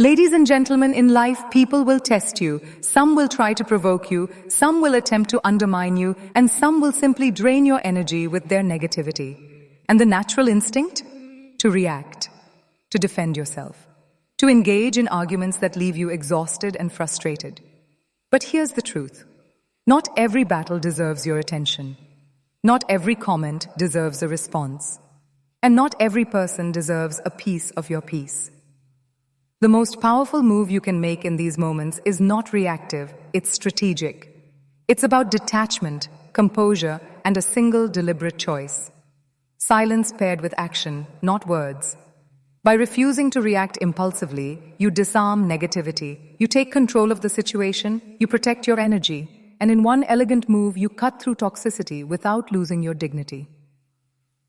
Ladies and gentlemen, in life, people will test you. Some will try to provoke you, some will attempt to undermine you, and some will simply drain your energy with their negativity. And the natural instinct? To react, to defend yourself, to engage in arguments that leave you exhausted and frustrated. But here's the truth. Not every battle deserves your attention. Not every comment deserves a response. And not every person deserves a piece of your peace. The most powerful move you can make in these moments is not reactive, it's strategic. It's about detachment, composure, and a single deliberate choice. Silence paired with action, not words. By refusing to react impulsively, you disarm negativity, you take control of the situation, you protect your energy, and in one elegant move, you cut through toxicity without losing your dignity.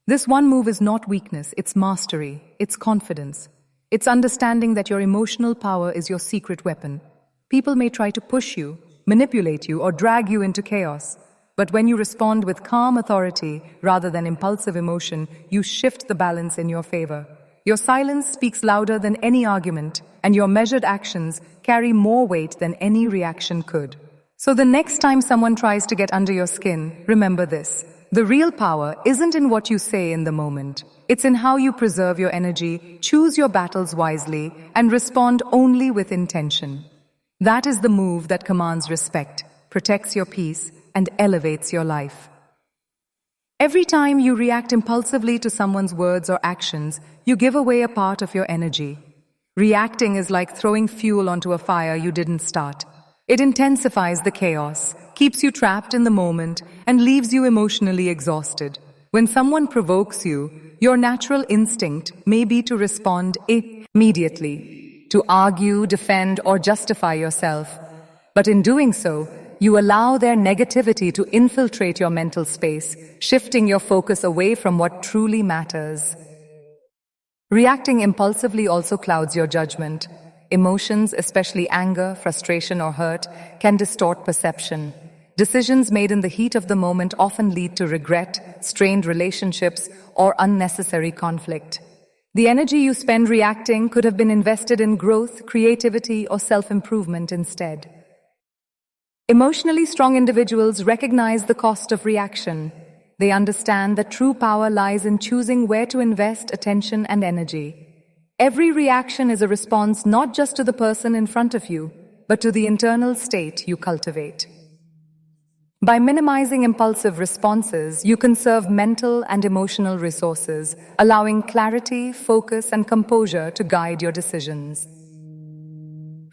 This one move is not weakness, it's mastery, it's confidence. It's understanding that your emotional power is your secret weapon. People may try to push you, manipulate you, or drag you into chaos. But when you respond with calm authority rather than impulsive emotion, you shift the balance in your favor. Your silence speaks louder than any argument, and your measured actions carry more weight than any reaction could. So the next time someone tries to get under your skin, remember this. The real power isn't in what you say in the moment. It's in how you preserve your energy, choose your battles wisely, and respond only with intention. That is the move that commands respect, protects your peace, and elevates your life. Every time you react impulsively to someone's words or actions, you give away a part of your energy. Reacting is like throwing fuel onto a fire you didn't start. It intensifies the chaos, keeps you trapped in the moment, and leaves you emotionally exhausted. When someone provokes you, your natural instinct may be to respond immediately, to argue, defend, or justify yourself. But in doing so, you allow their negativity to infiltrate your mental space, shifting your focus away from what truly matters. Reacting impulsively also clouds your judgment. Emotions, especially anger, frustration, or hurt, can distort perception. Decisions made in the heat of the moment often lead to regret, strained relationships, or unnecessary conflict. The energy you spend reacting could have been invested in growth, creativity, or self-improvement instead. Emotionally strong individuals recognize the cost of reaction. They understand that true power lies in choosing where to invest attention and energy. Every reaction is a response not just to the person in front of you, but to the internal state you cultivate. By minimizing impulsive responses, you conserve mental and emotional resources, allowing clarity, focus, and composure to guide your decisions.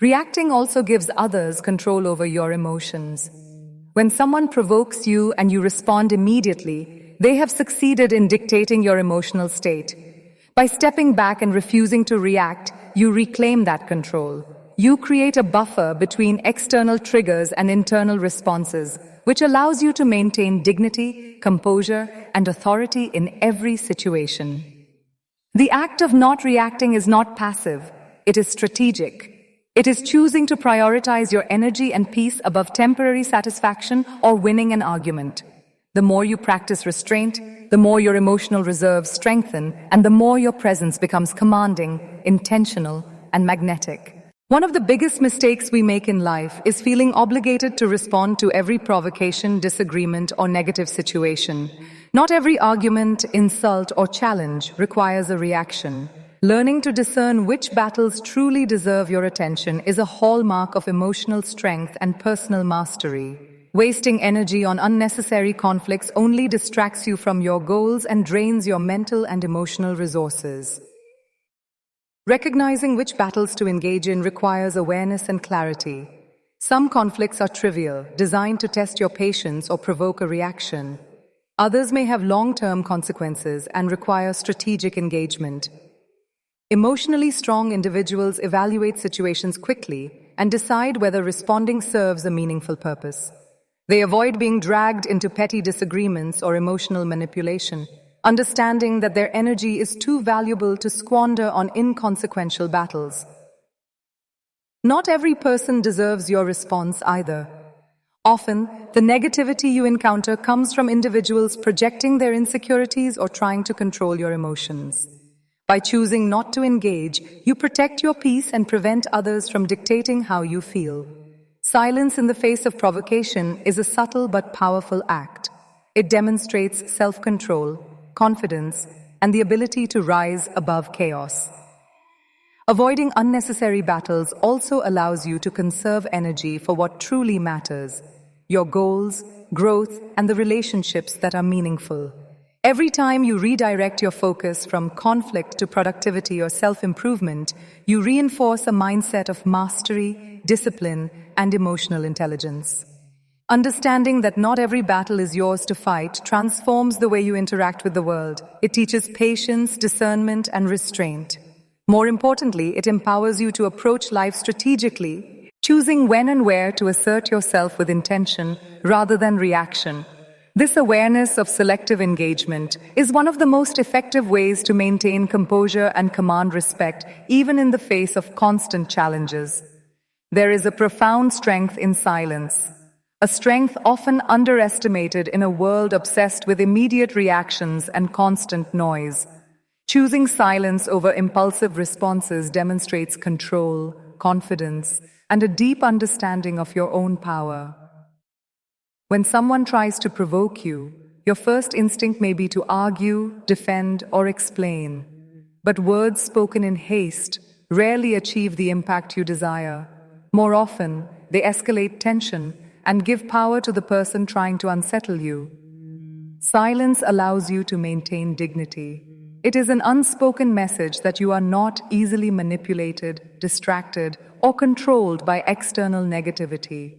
Reacting also gives others control over your emotions. When someone provokes you and you respond immediately, they have succeeded in dictating your emotional state. By stepping back and refusing to react, you reclaim that control. You create a buffer between external triggers and internal responses, which allows you to maintain dignity, composure, and authority in every situation. The act of not reacting is not passive, it is strategic. It is choosing to prioritize your energy and peace above temporary satisfaction or winning an argument. The more you practice restraint, the more your emotional reserves strengthen, and the more your presence becomes commanding, intentional, and magnetic. One of the biggest mistakes we make in life is feeling obligated to respond to every provocation, disagreement, or negative situation. Not every argument, insult, or challenge requires a reaction. Learning to discern which battles truly deserve your attention is a hallmark of emotional strength and personal mastery. Wasting energy on unnecessary conflicts only distracts you from your goals and drains your mental and emotional resources. Recognizing which battles to engage in requires awareness and clarity. Some conflicts are trivial, designed to test your patience or provoke a reaction. Others may have long-term consequences and require strategic engagement. Emotionally strong individuals evaluate situations quickly and decide whether responding serves a meaningful purpose. They avoid being dragged into petty disagreements or emotional manipulation, understanding that their energy is too valuable to squander on inconsequential battles. Not every person deserves your response either. Often, the negativity you encounter comes from individuals projecting their insecurities or trying to control your emotions. By choosing not to engage, you protect your peace and prevent others from dictating how you feel. Silence in the face of provocation is a subtle but powerful act. It demonstrates self-control, confidence, and the ability to rise above chaos. Avoiding unnecessary battles also allows you to conserve energy for what truly matters: your goals, growth, and the relationships that are meaningful. Every time you redirect your focus from conflict to productivity or self-improvement, you reinforce a mindset of mastery, discipline, and emotional intelligence. Understanding that not every battle is yours to fight transforms the way you interact with the world. It teaches patience, discernment, and restraint. More importantly, it empowers you to approach life strategically, choosing when and where to assert yourself with intention rather than reaction. This awareness of selective engagement is one of the most effective ways to maintain composure and command respect, even in the face of constant challenges. There is a profound strength in silence, a strength often underestimated in a world obsessed with immediate reactions and constant noise. Choosing silence over impulsive responses demonstrates control, confidence, and a deep understanding of your own power. When someone tries to provoke you, your first instinct may be to argue, defend, or explain. But words spoken in haste rarely achieve the impact you desire. More often, they escalate tension and give power to the person trying to unsettle you. Silence allows you to maintain dignity. It is an unspoken message that you are not easily manipulated, distracted, or controlled by external negativity.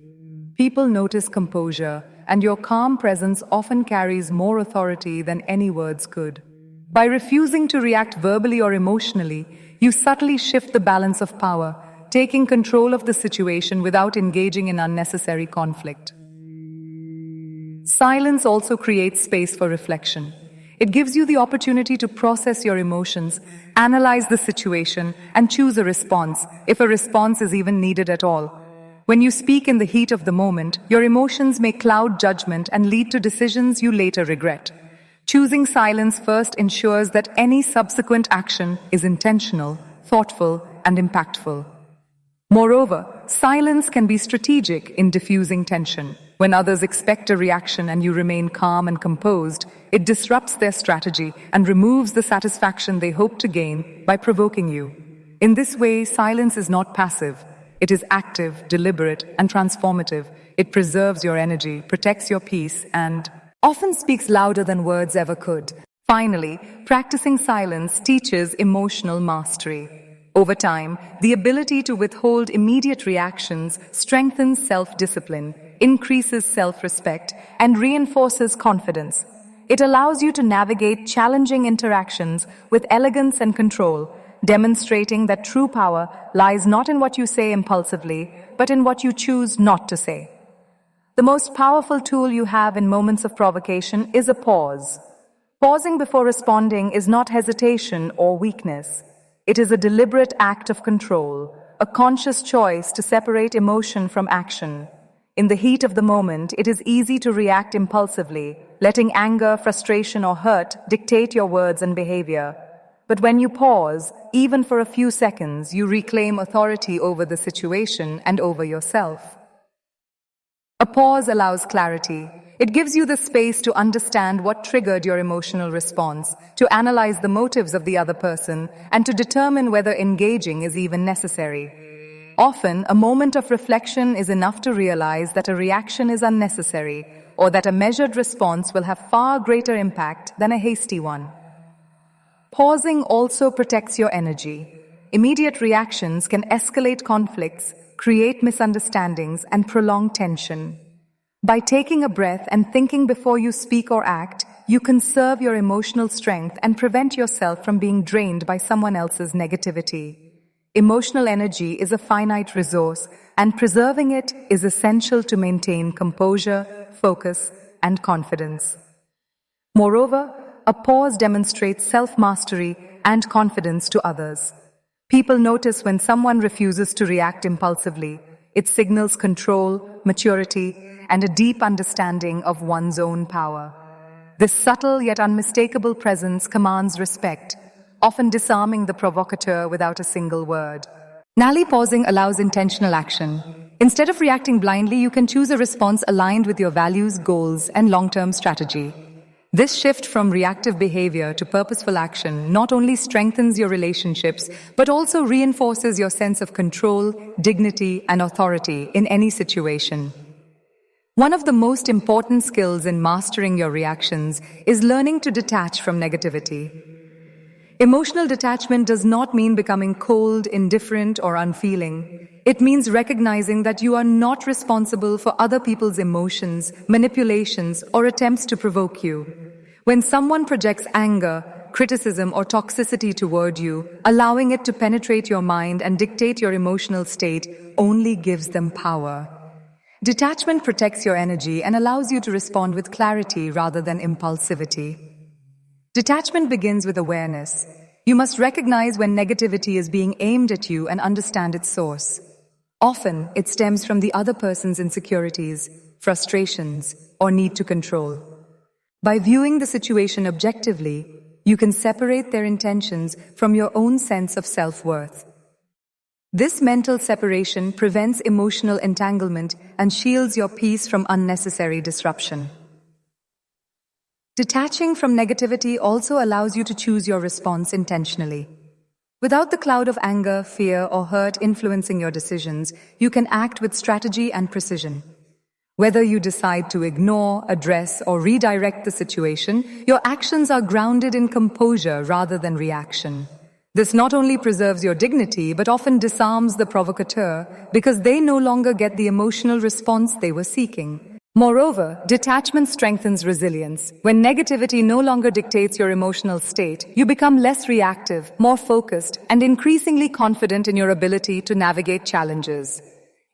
People notice composure, and your calm presence often carries more authority than any words could. By refusing to react verbally or emotionally, you subtly shift the balance of power, taking control of the situation without engaging in unnecessary conflict. Silence also creates space for reflection. It gives you the opportunity to process your emotions, analyze the situation, and choose a response, if a response is even needed at all. When you speak in the heat of the moment, your emotions may cloud judgment and lead to decisions you later regret. Choosing silence first ensures that any subsequent action is intentional, thoughtful, and impactful. Moreover, silence can be strategic in diffusing tension. When others expect a reaction and you remain calm and composed, it disrupts their strategy and removes the satisfaction they hope to gain by provoking you. In this way, silence is not passive. It is active, deliberate, and transformative. It preserves your energy, protects your peace, and often speaks louder than words ever could. Finally, practicing silence teaches emotional mastery. Over time, the ability to withhold immediate reactions strengthens self-discipline, increases self-respect, and reinforces confidence. It allows you to navigate challenging interactions with elegance and control, demonstrating that true power lies not in what you say impulsively, but in what you choose not to say. The most powerful tool you have in moments of provocation is a pause. Pausing before responding is not hesitation or weakness. It is a deliberate act of control, a conscious choice to separate emotion from action. In the heat of the moment, it is easy to react impulsively, letting anger, frustration, or hurt dictate your words and behavior. But when you pause, even for a few seconds, you reclaim authority over the situation and over yourself. A pause allows clarity. It gives you the space to understand what triggered your emotional response, to analyze the motives of the other person, and to determine whether engaging is even necessary. Often, a moment of reflection is enough to realize that a reaction is unnecessary, or that a measured response will have far greater impact than a hasty one. Pausing also protects your energy. Immediate reactions can escalate conflicts, create misunderstandings, and prolong tension. By taking a breath and thinking before you speak or act, you conserve your emotional strength and prevent yourself from being drained by someone else's negativity. Emotional energy is a finite resource, and preserving it is essential to maintain composure, focus, and confidence. Moreover, a pause demonstrates self-mastery and confidence to others. People notice when someone refuses to react impulsively. It signals control, maturity, and a deep understanding of one's own power. This subtle yet unmistakable presence commands respect. often disarming the provocateur without a single word. Nally pausing allows intentional action. Instead of reacting blindly, you can choose a response aligned with your values, goals, and long-term strategy. This shift from reactive behavior to purposeful action not only strengthens your relationships, but also reinforces your sense of control, dignity, and authority in any situation. One of the most important skills in mastering your reactions is learning to detach from negativity. Emotional detachment does not mean becoming cold, indifferent, or unfeeling. It means recognizing that you are not responsible for other people's emotions, manipulations, or attempts to provoke you. When someone projects anger, criticism, or toxicity toward you, allowing it to penetrate your mind and dictate your emotional state only gives them power. Detachment protects your energy and allows you to respond with clarity rather than impulsivity. Detachment begins with awareness. You must recognize when negativity is being aimed at you and understand its source. Often, it stems from the other person's insecurities, frustrations, or need to control. By viewing the situation objectively, you can separate their intentions from your own sense of self-worth. This mental separation prevents emotional entanglement and shields your peace from unnecessary disruption. Detaching from negativity also allows you to choose your response intentionally. Without the cloud of anger, fear, or hurt influencing your decisions, you can act with strategy and precision. Whether you decide to ignore, address, or redirect the situation, your actions are grounded in composure rather than reaction. This not only preserves your dignity, but often disarms the provocateur because they no longer get the emotional response they were seeking. Moreover, detachment strengthens resilience. When negativity no longer dictates your emotional state, you become less reactive, more focused, and increasingly confident in your ability to navigate challenges.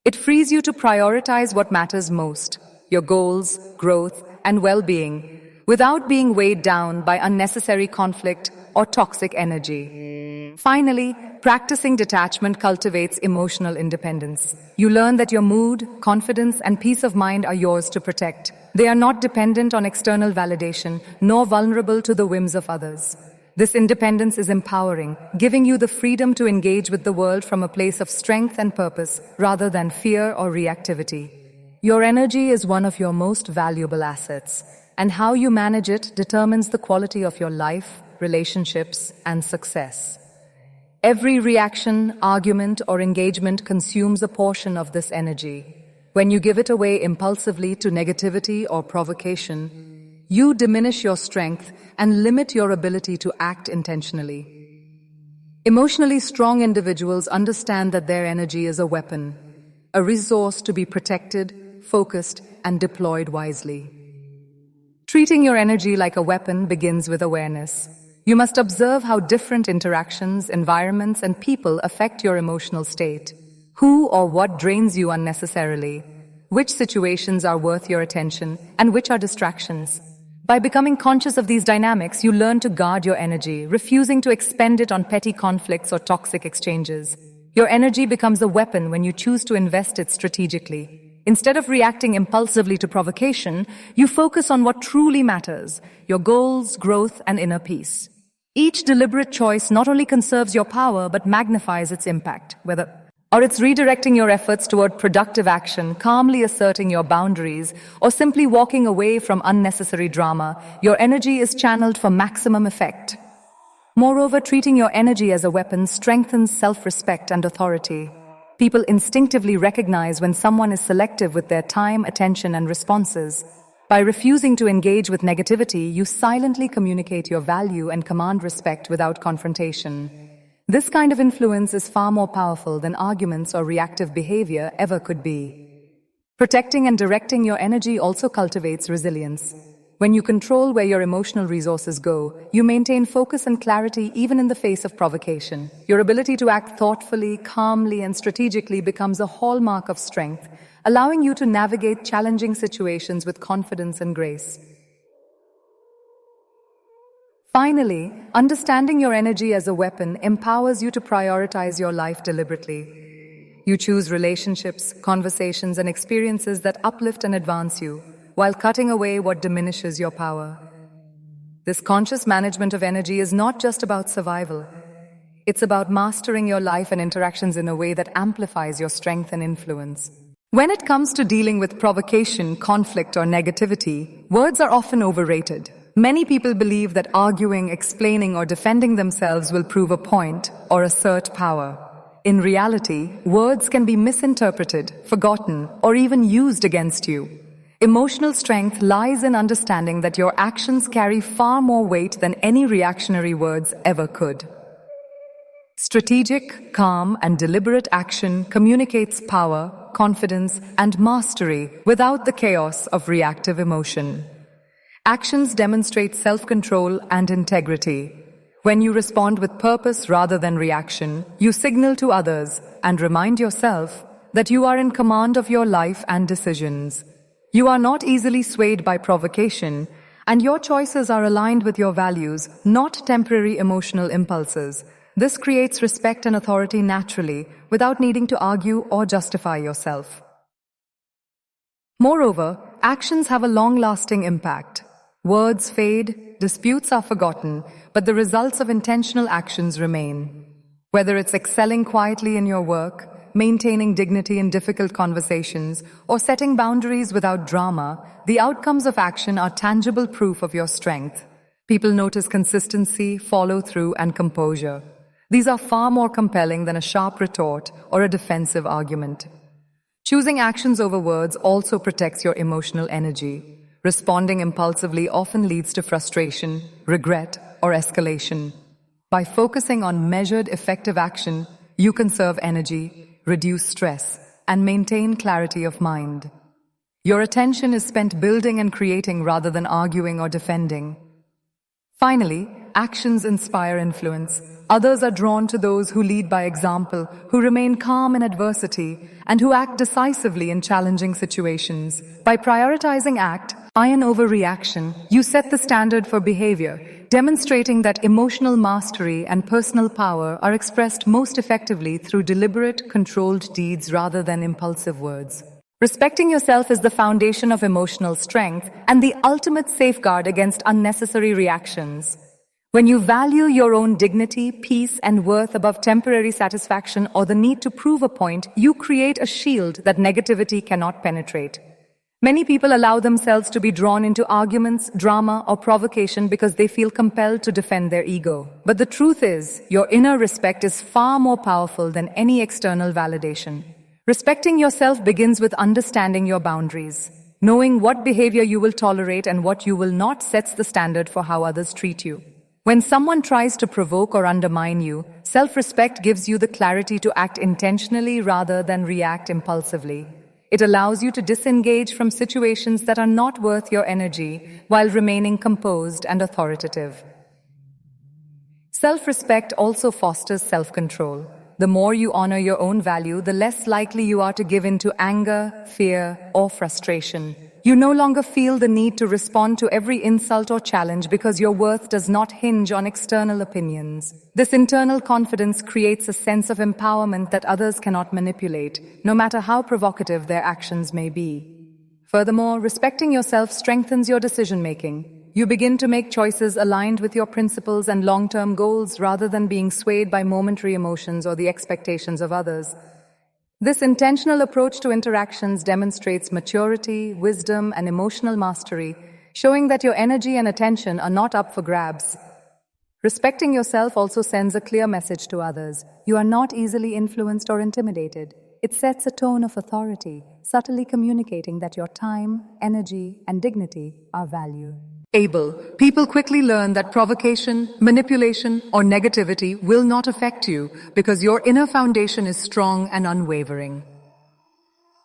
It frees you to prioritize what matters most, your goals, growth, and well-being, without being weighed down by unnecessary conflict or toxic energy. Finally, practicing detachment cultivates emotional independence. You learn that your mood, confidence, and peace of mind are yours to protect. They are not dependent on external validation, nor vulnerable to the whims of others. This independence is empowering, giving you the freedom to engage with the world from a place of strength and purpose, rather than fear or reactivity. Your energy is one of your most valuable assets, and how you manage it determines the quality of your life, relationships, and success. Every reaction, argument, or engagement consumes a portion of this energy. When you give it away impulsively to negativity or provocation, you diminish your strength and limit your ability to act intentionally. Emotionally strong individuals understand that their energy is a weapon, a resource to be protected, focused, and deployed wisely. Treating your energy like a weapon begins with awareness. You must observe how different interactions, environments, and people affect your emotional state. Who or what drains you unnecessarily? Which situations are worth your attention, and which are distractions? By becoming conscious of these dynamics, you learn to guard your energy, refusing to expend it on petty conflicts or toxic exchanges. Your energy becomes a weapon when you choose to invest it strategically. Instead of reacting impulsively to provocation, you focus on what truly matters, your goals, growth, and inner peace. Each deliberate choice not only conserves your power, but magnifies its impact, whether it's redirecting your efforts toward productive action, calmly asserting your boundaries, or simply walking away from unnecessary drama. Your energy is channeled for maximum effect. Moreover, treating your energy as a weapon strengthens self-respect and authority. People instinctively recognize when someone is selective with their time, attention, and responses. By refusing to engage with negativity, you silently communicate your value and command respect without confrontation. This kind of influence is far more powerful than arguments or reactive behavior ever could be. Protecting and directing your energy also cultivates resilience. When you control where your emotional resources go, you maintain focus and clarity even in the face of provocation. Your ability to act thoughtfully, calmly, and strategically becomes a hallmark of strength, allowing you to navigate challenging situations with confidence and grace. Finally, understanding your energy as a weapon empowers you to prioritize your life deliberately. You choose relationships, conversations, and experiences that uplift and advance you, while cutting away what diminishes your power. This conscious management of energy is not just about survival. It's about mastering your life and interactions in a way that amplifies your strength and influence. When it comes to dealing with provocation, conflict, or negativity, words are often overrated. Many people believe that arguing, explaining, or defending themselves will prove a point or assert power. In reality, words can be misinterpreted, forgotten, or even used against you. Emotional strength lies in understanding that your actions carry far more weight than any reactionary words ever could. Strategic, calm, and deliberate action communicates power, confidence, and mastery without the chaos of reactive emotion. Actions demonstrate self-control and integrity. When you respond with purpose rather than reaction, you signal to others and remind yourself that you are in command of your life and decisions. You are not easily swayed by provocation, and your choices are aligned with your values, not temporary emotional impulses. This creates respect and authority naturally, without needing to argue or justify yourself. Moreover, actions have a long-lasting impact. Words fade, disputes are forgotten, but the results of intentional actions remain. Whether it's excelling quietly in your work, maintaining dignity in difficult conversations, or setting boundaries without drama, the outcomes of action are tangible proof of your strength. People notice consistency, follow-through, and composure. These are far more compelling than a sharp retort or a defensive argument. Choosing actions over words also protects your emotional energy. Responding impulsively often leads to frustration, regret, or escalation. By focusing on measured, effective action, you conserve energy, reduce stress, and maintain clarity of mind. Your attention is spent building and creating rather than arguing or defending. Finally, actions inspire influence. Others are drawn to those who lead by example, who remain calm in adversity, and who act decisively in challenging situations. By prioritizing action over reaction, you set the standard for behavior, demonstrating that emotional mastery and personal power are expressed most effectively through deliberate, controlled deeds rather than impulsive words. Respecting yourself is the foundation of emotional strength and the ultimate safeguard against unnecessary reactions. When you value your own dignity, peace, and worth above temporary satisfaction or the need to prove a point, you create a shield that negativity cannot penetrate. Many people allow themselves to be drawn into arguments, drama, or provocation because they feel compelled to defend their ego. But the truth is, your inner respect is far more powerful than any external validation. Respecting yourself begins with understanding your boundaries. Knowing what behavior you will tolerate and what you will not sets the standard for how others treat you. When someone tries to provoke or undermine you, self-respect gives you the clarity to act intentionally rather than react impulsively. It allows you to disengage from situations that are not worth your energy while remaining composed and authoritative. Self-respect also fosters self-control. The more you honor your own value, the less likely you are to give in to anger, fear, or frustration. You no longer feel the need to respond to every insult or challenge because your worth does not hinge on external opinions. This internal confidence creates a sense of empowerment that others cannot manipulate, no matter how provocative their actions may be. Furthermore, respecting yourself strengthens your decision-making. You begin to make choices aligned with your principles and long-term goals rather than being swayed by momentary emotions or the expectations of others. This intentional approach to interactions demonstrates maturity, wisdom, and emotional mastery, showing that your energy and attention are not up for grabs. Respecting yourself also sends a clear message to others. You are not easily influenced or intimidated. It sets a tone of authority, subtly communicating that your time, energy, and dignity are valued. People quickly learn that provocation, manipulation, or negativity will not affect you because your inner foundation is strong and unwavering.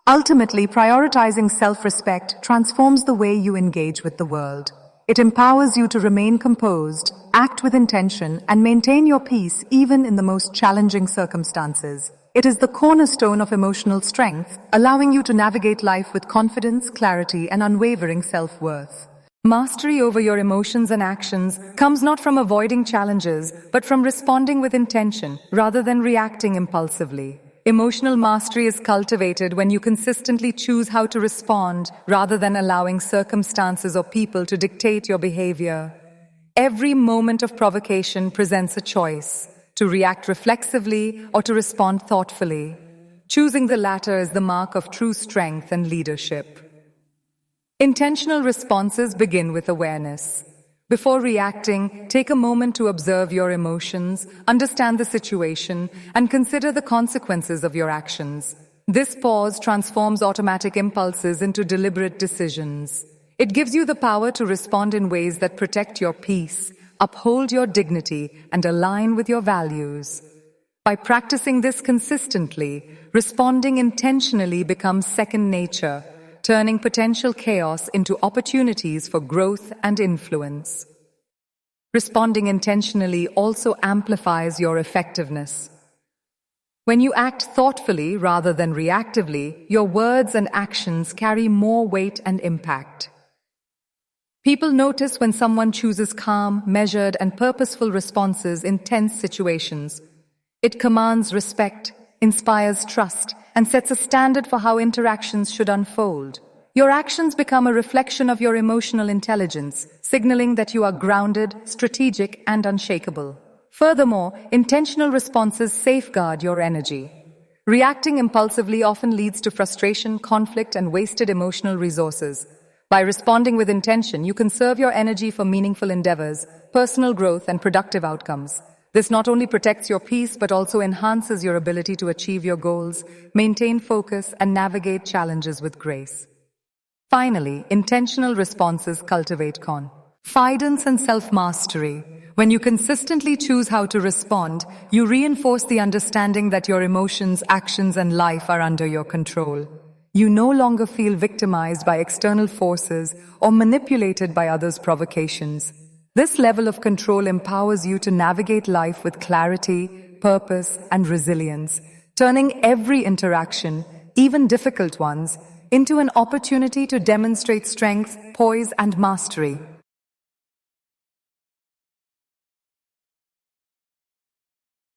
Ultimately, prioritizing self-respect transforms the way you engage with the world. It empowers you to remain composed, act with intention, and maintain your peace even in the most challenging circumstances. It is the cornerstone of emotional strength, allowing you to navigate life with confidence, clarity, and unwavering self-worth. Mastery over your emotions and actions comes not from avoiding challenges, but from responding with intention rather than reacting impulsively. Emotional mastery is cultivated when you consistently choose how to respond rather than allowing circumstances or people to dictate your behavior. Every moment of provocation presents a choice to react reflexively or to respond thoughtfully. Choosing the latter is the mark of true strength and leadership. Intentional responses begin with awareness. Before reacting, take a moment to observe your emotions, understand the situation, and consider the consequences of your actions. This pause transforms automatic impulses into deliberate decisions. It gives you the power to respond in ways that protect your peace, uphold your dignity, and align with your values. By practicing this consistently, responding intentionally becomes second nature, turning potential chaos into opportunities for growth and influence. Responding intentionally also amplifies your effectiveness. When you act thoughtfully rather than reactively, your words and actions carry more weight and impact. People notice when someone chooses calm, measured, and purposeful responses in tense situations. It commands respect, inspires trust, and sets a standard for how interactions should unfold. Your actions become a reflection of your emotional intelligence, signaling that you are grounded, strategic, and unshakable. Furthermore, intentional responses safeguard your energy. Reacting impulsively often leads to frustration, conflict, and wasted emotional resources. By responding with intention, you conserve your energy for meaningful endeavors, personal growth, and productive outcomes. This not only protects your peace but also enhances your ability to achieve your goals, maintain focus, and navigate challenges with grace. Finally, intentional responses cultivate confidence and self-mastery. When you consistently choose how to respond, you reinforce the understanding that your emotions, actions, and life are under your control. You no longer feel victimized by external forces or manipulated by others' provocations. This level of control empowers you to navigate life with clarity, purpose, and resilience, turning every interaction, even difficult ones, into an opportunity to demonstrate strength, poise, and mastery.